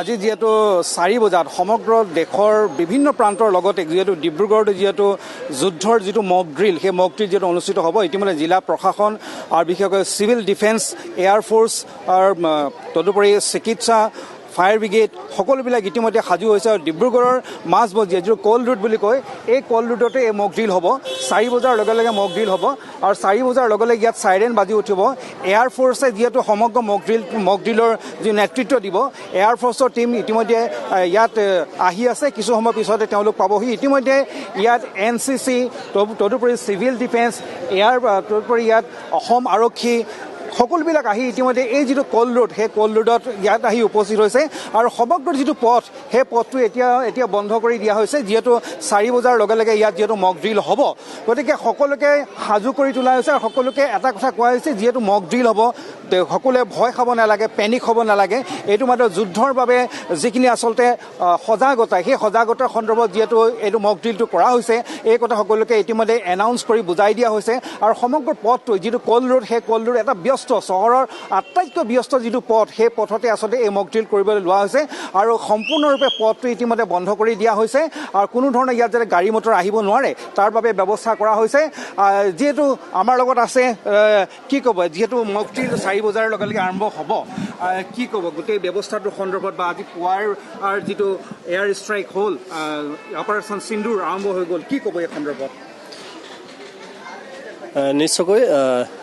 আজি যেহেতু 4 বজাত সমগ্ৰ দেশৰ বিভিন্ন প্ৰান্তৰ লগতে যেহেতু ডিব্ৰুগড়ত যেহেতু যুদ্ধৰ যেটো মক ড্ৰিল সেই মক ড্ৰিল যেটো অনুষ্ঠিত হ'ব ইতিমধ্যে জিলা প্ৰশাসন আৰু বিশেষকৈ সিভিল ডিফেন্স এয়াৰ ফোৰ্স আৰু তদুপৰি চিকিৎসা ফায়াৰ ব্ৰিগেড সকলোবিলাক ইতিমধ্যে সাজু হৈছে আৰু ডিব্ৰুগড়ৰ মাজমজিয়া যেটো কল ৰুট বুলি কয় এই কল ৰুটতে এই মক ড্ৰিল হ'ব 4 বজাৰ লগে লগে মক ড্ৰিল হ'ব আৰু 4 বজাৰ লগে লগে ইয়াত সাইৰেন বাজি উঠিব এয়াৰ ফোৰ্সে যেহেতু সমগ্ৰ মক ড্ৰিলৰ যি নেতৃত্ব দিব এয়াৰ ফোৰ্সৰ টিম ইতিমধ্যে ইয়াত আহি আছে কিছু সময় পিছতে তেওঁলোক পাবহি ইতিমধ্যে ইয়াত এনচিচি তদুপৰি সিভিল ডিফেন্স এয়াৰ তদুপৰি ইয়াত অসম আৰক্ষী সকলোবিলাক আহি ইতিমধ্যে এই যেটো কল ৰুট সেই কল ৰুটত ইয়াত আহি উপস্থিত হৈছে আৰু সমগ্ৰ যেটো পথ সেই পথটো এতিয়া বন্ধ কৰি দিয়া হৈছে যেহেতু 4 বজাৰ লগে লগে ইয়াত যেহেতু মক ড্ৰিল হ'ব গতিকে সকলোকে সাজু কৰি তোলা হৈছে আৰু সকলোকে এটা কথা কোৱা হৈছে যেহেতু মক ড্ৰিল হ'ব সকলোৱে ভয় খাব নালাগে পেনিক হ'ব নালাগে এইটো মাত্ৰ যুদ্ধৰ বাবে যিখিনি আচলতে সজাগতা সেই সজাগতাৰ সন্দৰ্ভত যেহেতু এইটো মক ড্ৰিলটো কৰা হৈছে এই কথা সকলোকে ইতিমধ্যে এনাউন্স কৰি বুজাই দিয়া হৈছে আৰু সমগ্ৰ পথটো যেটো কল ৰুট সেই কল ৰুট এটা ব্যস্ত চহৰৰ আটাইতকৈ ব্যস্ত যেটো পথ সেই পথতে আচলতে এই মক ড্ৰিল কৰিবলৈ লোৱা হৈছে আৰু সম্পূৰ্ণৰূপে পথটো ইতিমধ্যে বন্ধ কৰি দিয়া হৈছে আৰু কোনো ধৰণৰ ইয়াত যাতে গাড়ী মটৰ আহিব নোৱাৰে তাৰ বাবে ব্যৱস্থা কৰা হৈছে যেহেতু আমাৰ লগত আছে কি ক'ব যেহেতু মক ড্ৰিল 4 বজাৰ লগে লগে আৰম্ভ হ'ব কি ক'ব গোটেই ব্যৱস্থাটোৰ সন্দৰ্ভত বা আজি পুৱাৰ যেটো এয়াৰ ষ্ট্ৰাইক হ'ল অপাৰেশ্যন সিন্দুৰ আৰম্ভ হৈ গ'ল কি ক'ব এই সন্দৰ্ভত নিশ্চয়কৈ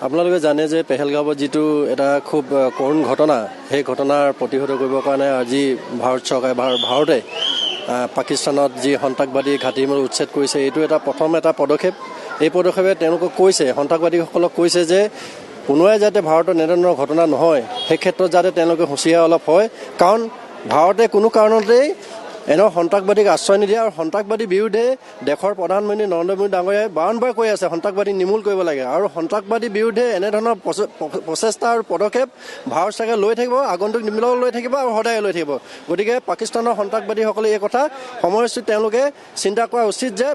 আপোনালোকে জানে যে পেহেলগাঁৱত যেটো এটা খুব কৰুণ ঘটনা সেই ঘটনাৰ প্ৰতিহত কৰিবৰ কাৰণে আজি ভাৰত চৰকাৰে ভাৰতে পাকিস্তানত যি সন্ত্ৰাসবাদী ঘাটিবোৰ উচ্ছেদ কৰিছে এইটো এটা প্ৰথম এটা পদক্ষেপ এই পদক্ষেপে তেওঁলোকক কৈছে সন্ত্ৰাসবাদীসকলক কৈছে যে কোনোৱে যাতে ভাৰতৰ এনেধৰণৰ ঘটনা নহয় সেই ক্ষেত্ৰত যাতে তেওঁলোকে হুঁচিয়াৰ অলপ হয় কাৰণ ভাৰতে কোনো কাৰণতেই এনে সন্ত্ৰাসবাদীক আশ্ৰয় নিদিয়ে আৰু সন্ত্ৰাসবাদীৰ বিৰুদ্ধে দেশৰ প্ৰধানমন্ত্ৰী নৰেন্দ্ৰ মোদী ডাঙৰীয়াই বাৰম্বাৰ কৈ আছে সন্ত্ৰাসবাদী নিৰ্মূল কৰিব লাগে আৰু সন্ত্ৰাসবাদীৰ বিৰুদ্ধে এনেধৰণৰ প্ৰচেষ্টা আৰু পদক্ষেপ ভাৰত চৰকাৰে লৈ থাকিব আগন্তুক দিনবিলাকত লৈ থাকিব আৰু সদায় লৈ থাকিব গতিকে পাকিস্তানৰ সন্ত্ৰাসবাদীসকলে এই কথা সময়সূচীত তেওঁলোকে চিন্তা কৰা উচিত যে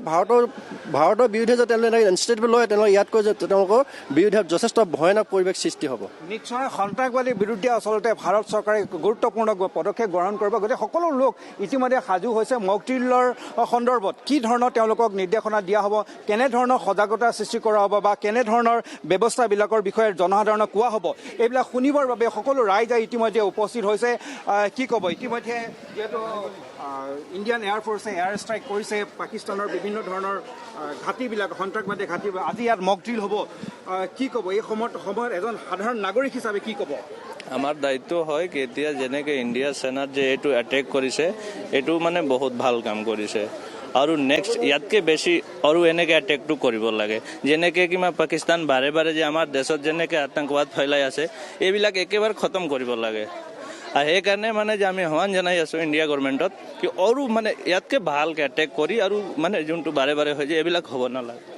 ভাৰতৰ বিৰুদ্ধে যে তেওঁলোকে ইনিচিয়েটিভ লয় তেওঁলোকে ইয়াতকৈ যে তেওঁলোকৰ বিৰুদ্ধে যথেষ্ট ভয়ানক পৰিৱেশ সৃষ্টি হ'ব নিশ্চয় সন্ত্ৰাসবাদীৰ বিৰুদ্ধে আচলতে ভাৰত চৰকাৰে গুৰুত্বপূৰ্ণ পদক্ষেপ গ্ৰহণ কৰিব গতিকে সকলো লোক ইতিমধ্যে সাজু হৈছে মক ড্ৰিলৰ সন্দৰ্ভত কি ধৰণৰ তেওঁলোকক নিৰ্দেশনা দিয়া হ'ব কেনে ধৰণৰ সজাগতা সৃষ্টি কৰা হ'ব বা কেনে ধৰণৰ ব্যৱস্থাবিলাকৰ বিষয়ে জনসাধাৰণক কোৱা হ'ব এইবিলাক শুনিবৰ বাবে সকলো ৰাইজ ইতিমধ্যে উপস্থিত হৈছে কি ক'ব ইতিমধ্যে যেহেতু ইণ্ডিয়ান এয়াৰ ফোৰ্চে এয়াৰ ষ্ট্ৰাইক কৰিছে পাকিস্তানৰ বিভিন্ন ধৰণৰ ঘাটিবিলাক সন্ত্ৰাসবাদী ঘাটি আজি ইয়াত মক ড্ৰিল হ'ব কি ক'ব এই সময়ত এজন সাধাৰণ নাগৰিক হিচাপে কি ক'ব আমাৰ দায়িত্ব হয় কি এতিয়া যেনেকৈ ইণ্ডিয়া সেনাত যে এইটো এটেক কৰিছে এইটো মানে বহুত ভাল কাম কৰিছে আৰু নেক্সট ইয়াতকৈ বেছি আৰু এনেকৈ এটেকটো কৰিব লাগে যেনেকৈ কিবা পাকিস্তান বাৰে বাৰে যে আমাৰ দেশত যেনেকৈ আতংকবাদ ফেলাই আছে এইবিলাক একেবাৰে খতম কৰিব লাগে আৰু সেইকাৰণে মানে যে আমি আহ্বান জনাই আছোঁ ইণ্ডিয়া গভৰ্ণমেণ্টত কি আৰু মানে ইয়াতকৈ ভালকৈ এটেক কৰি আৰু মানে যোনটো বাৰে বাৰে হৈ যায় এইবিলাক হ'ব নালাগে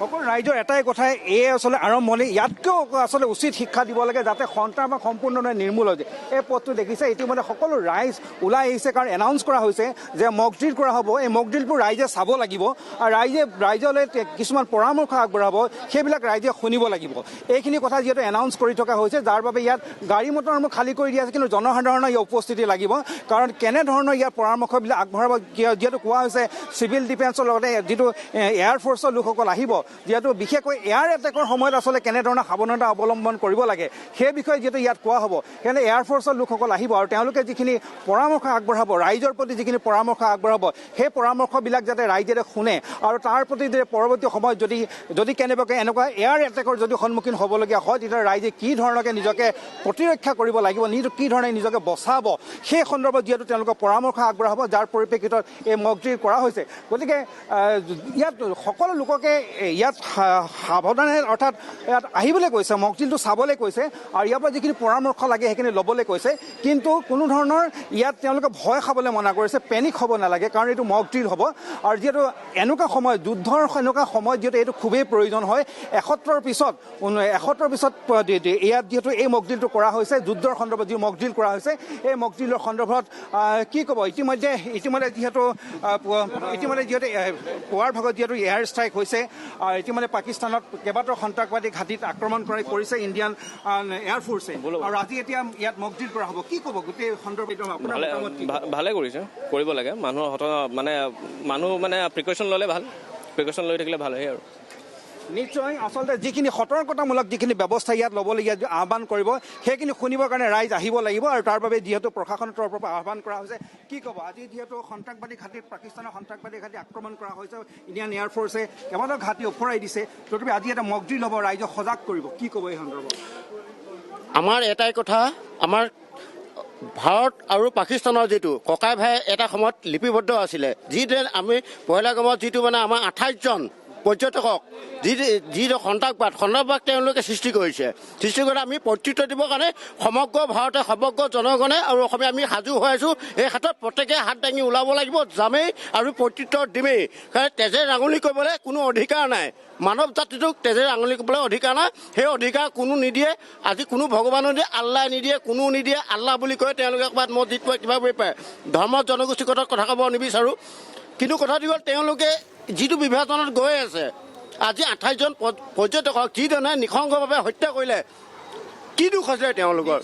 সকলো ৰাইজৰ এটাই কথা এই আচলতে আৰম্ভণি ইয়াতকৈও আচলতে উচিত শিক্ষা দিব লাগে যাতে সন্ত্ৰাসবাদ সম্পূৰ্ণভাৱে নিৰ্মূল হৈ যায় এই পথটো দেখিছে ইতিমধ্যে সকলো ৰাইজ ওলাই আহিছে কাৰণ এনাউন্স কৰা হৈছে যে মক ড্ৰিল কৰা হ'ব এই মক ড্ৰিলবোৰ ৰাইজে চাব লাগিব আৰু ৰাইজলৈ কিছুমান পৰামৰ্শ আগবঢ়াব সেইবিলাক ৰাইজে শুনিব লাগিব এইখিনি কথা যিহেতু এনাউন্স কৰি থকা হৈছে যাৰ বাবে ইয়াত গাড়ী মটৰসমূহ খালী কৰি দিয়া আছে কিন্তু জনসাধাৰণৰ ইয়াৰ উপস্থিতি লাগিব কাৰণ কেনেধৰণৰ ইয়াৰ পৰামৰ্শবিলাক আগবঢ়াব যিহেতু কোৱা হৈছে চিভিল ডিফেন্সৰ লগতে যিটো এয়াৰ ফ'ৰ্চৰ লোকসকল আহিব যেহেতু বিশেষকৈ এয়াৰ এটেকৰ সময়ত আচলতে কেনেধৰণৰ সাৱধানতা অৱলম্বন কৰিব লাগে সেই বিষয়ে যিহেতু ইয়াত কোৱা হ'ব সেইকাৰণে এয়াৰ ফ'ৰ্চৰ লোকসকল আহিব আৰু তেওঁলোকে যিখিনি পৰামৰ্শ আগবঢ়াব ৰাইজৰ প্ৰতি যিখিনি পৰামৰ্শ আগবঢ়াব সেই পৰামৰ্শবিলাক যাতে ৰাইজে শুনে আৰু তাৰ প্ৰতি পৰৱৰ্তী সময়ত যদি কেনেবাকৈ এনেকুৱা এয়াৰ এটেকৰ যদি সন্মুখীন হ'বলগীয়া হয় তেতিয়া ৰাইজে কি ধৰণকে নিজকে প্ৰতিৰক্ষা কৰিব লাগিব কি ধৰণে নিজকে বচাব সেই সন্দৰ্ভত যিহেতু তেওঁলোকৰ পৰামৰ্শ আগবঢ়াব যাৰ পৰিপ্ৰেক্ষিতত এই মক ড্ৰিল কৰা হৈছে গতিকে ইয়াত সকলো লোককে ইয়াত সাৱধানে অৰ্থাৎ ইয়াত আহিবলৈ কৈছে মক ড্ৰিলটো চাবলৈ কৈছে আৰু ইয়াৰ পৰা যিখিনি পৰামৰ্শ লাগে সেইখিনি ল'বলৈ কৈছে কিন্তু কোনো ধৰণৰ ইয়াত তেওঁলোকে ভয় খাবলৈ মনা কৰিছে পেনিক হ'ব নালাগে কাৰণ এইটো মক ড্ৰিল হ'ব আৰু যিহেতু এনেকুৱা সময় যুদ্ধৰ এনেকুৱা সময়ত যিহেতু এইটো খুবেই প্ৰয়োজন হয় 71 পিছত ইয়াত যিহেতু এই মক ড্ৰিলটো কৰা হৈছে যুদ্ধৰ সন্দৰ্ভত যি মক ড্ৰিল কৰা হৈছে এই মক ড্ৰিলৰ সন্দৰ্ভত কি ক'ব ইতিমধ্যে যিহেতু পুৱাৰ ভাগত যিহেতু এয়াৰ ষ্ট্ৰাইক হৈছে ইতিমধ্যে পাকিস্তানত কেইবাটাও সন্ত্ৰাসবাদী ঘাটিত আক্ৰমণ কৰিছে ইণ্ডিয়ান এয়াৰফ'ৰ্চে আৰু আজি এতিয়া ইয়াত মক ড্ৰিল কৰা হ'ব কি ক'ব গোটেই সন্দৰ্ভত আপোনাৰ মতামত কি? ভালে কৰিছে, কৰিব লাগে। মানুহ মানে প্ৰিকশ্যন ল'লে ভাল, প্ৰিকশ্যন লৈ থাকিলে ভাল হয় আৰু নিশ্চয় আচলতে যিখিনি সতৰ্কতামূলক যিখিনি ব্যৱস্থা ইয়াত ল'বলগীয়া আহ্বান কৰিব সেইখিনি শুনিবৰ কাৰণে ৰাইজ আহিব লাগিব আৰু তাৰ বাবে যিহেতু প্ৰশাসনৰ তৰফৰ পৰা আহ্বান কৰা হৈছে কি ক'ব আজি যিহেতু সন্ত্ৰাসবাদী ঘাটিত পাকিস্তানৰ সন্ত্ৰাসবাদী ঘাটি আক্ৰমণ কৰা হৈছে ইণ্ডিয়ান এয়াৰফ'ৰ্চে কেইবাটাও ঘাটি ওফৰাই দিছে তথাপি আজি এটা মক ড্ৰিল হ'ব ৰাইজক সজাগ কৰিব কি ক'ব এই সন্দৰ্ভত? আমাৰ এটাই কথা, আমাৰ ভাৰত আৰু পাকিস্তানৰ যিটো ককাই ভাই এটা সময়ত লিপিবদ্ধ আছিলে যিদৰে আমি পহেলগামত যিটো মানে আমাৰ 28জন পৰ্যটকক যি সন্ত্ৰাসবাদ তেওঁলোকে সৃষ্টি কৰিছে আমি প্ৰত্যুত্তৰ দিবৰ কাৰণে সমগ্ৰ ভাৰতে সমগ্ৰ জনগণে আৰু অসমে আমি সাজু হৈ আছোঁ। এই হাতত প্ৰত্যেকে হাত দাঙি ওলাব লাগিব, যামেই আৰু প্ৰত্যুত্তৰ দিমেই। কাৰণ তেজে আঙুলি কৰিবলৈ কোনো অধিকাৰ নাই, মানৱ জাতিটোক তেজে আঙুলি কৰিবলৈ অধিকাৰ নাই। সেই অধিকাৰ কোনো নিদিয়ে, আজি কোনো ভগৱানো নিদিয়ে, আল্লাই নিদিয়ে, কোনো নিদিয়ে। আল্লাহ বুলি কয় তেওঁলোকে ক'ৰবাত মছজিদ পায় কিবা কৰি পায়। ধৰ্ম জনগোষ্ঠীগত কথা ক'ব নিবিচাৰোঁ, কিন্তু কথাটো হ'ল তেওঁলোকে যিটো বিভাজনত গৈ আছে আজি 28জন পৰ্যটকক যিধৰণে নৃশংসভাৱে হত্যা কৰিলে কি দুখ আছে তেওঁলোকৰ?